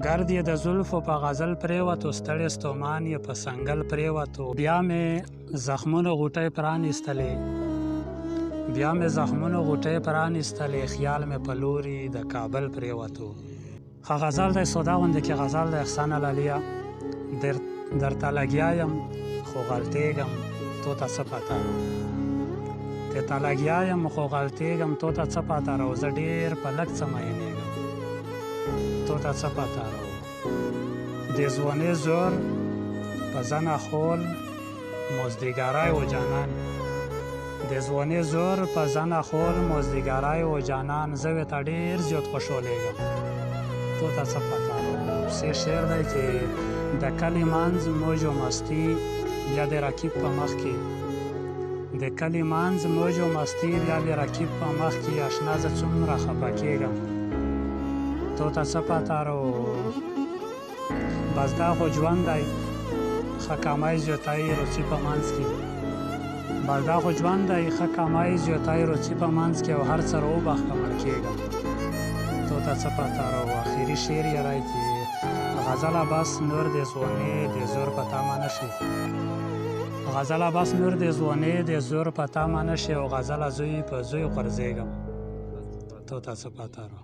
ګرد یې د زلفو په غزل پرېوتو، ستړی ستومان یې په سنګل پرېوتو. بیا مې زخمونو غوټۍ پرانیستلې، خیال مې په لوري د کابل پرېوتو. ښه غزل دی، سودا غوندې کې غزل دی. احسانه لاليه، درته لګیا یم خو غلطېږم، تو ته څه پته درته لګیا یم خو غلطېږم، تو ته څه پته رو، زه ډېر په لږ څه مینېږم، تو ته څه پته رو. د ځوانۍ زور په زنه خول مازدیګری و جانان، د ځوانۍ زور په زنه خول مازدیګری و جانان، زه ورته ډېر زیات خوشحالېږم، تو ته څه پته رو. سی شعر دی چې د کلي منځ موج و مستي، بیا د رقیب په مخ کې، د کلي منځ موج و مستي، بیا د رقیب په مخ کې، اشنا زه څومره خفه کېږم، تو ته څه پته رو. بس دا خو ژوند دی، ښه کمای زیاتای روڅي په منځ کې، بس دا خو ژوند دی، ښه کمای زیاتای روڅي په منځ کې، او هر څه راوبخښه مړ کېږم، تو ته څه پته رو. آخري شعر یې دی چې غزله بس نور د ځوانۍ د زور په تمه نشي، غزله بس نور د ځوانۍ د زور په تمه نشي، او غزله زوی په زوی غورځېږم، تو ته څه پته رو.